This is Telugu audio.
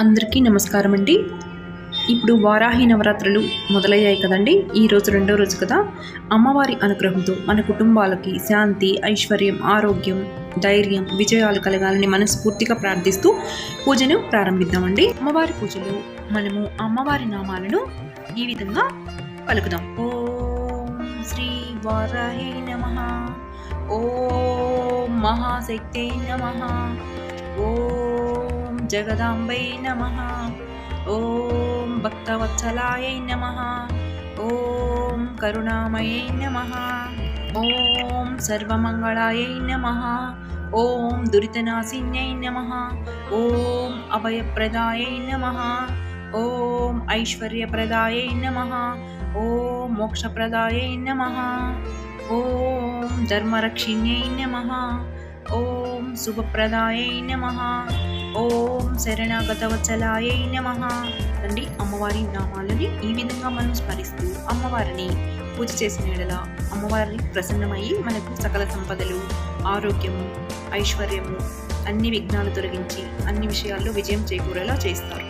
అందరికీ నమస్కారం అండి. ఇప్పుడు వారాహి నవరాత్రులు మొదలయ్యాయి కదండి. ఈరోజు రెండో రోజు కదా. అమ్మవారి అనుగ్రహంతో మన కుటుంబాలకి శాంతి, ఐశ్వర్యం, ఆరోగ్యం, ధైర్యం, విజయాలు కలగాలని మనస్ఫూర్తిగా ప్రార్థిస్తూ పూజను ప్రారంభిద్దామండి. అమ్మవారి పూజలో మనము అమ్మవారి నామాలను ఈ విధంగా పలుకుదాం. ఓం శ్రీ వారాహి నమః, ఓం మహాశక్తే నమః, ఓం జగదాంబై నమః, ఓం భక్తవత్సలాయై నమః, ఓం కరుణామయై నమః, ఓం సర్వమంగళాయై నమః, ఓం దురితనాశిన్యై నమః, ఓం అభయప్రదాయై నమః, ఓం ఐశ్వర్యప్రదాయై నమః, ఓం మోక్షప్రదాయై నమః, ఓం ధర్మరక్షిణ్యై నమః, ఓం శుభప్రదాయై నమః, ఓం శరణాగతవత్సలాయై నమః అండి. అమ్మవారి నామాలని ఈ విధంగా మనం స్మరిస్తూ అమ్మవారిని పూజ చేసిన యెడల అమ్మవారిని ప్రసన్నమయ్యి మనకు సకల సంపదలు, ఆరోగ్యము, ఐశ్వర్యము, అన్ని విఘ్నాలు తొలగించి అన్ని విషయాల్లో విజయం చేకూరేలా చేస్తారు.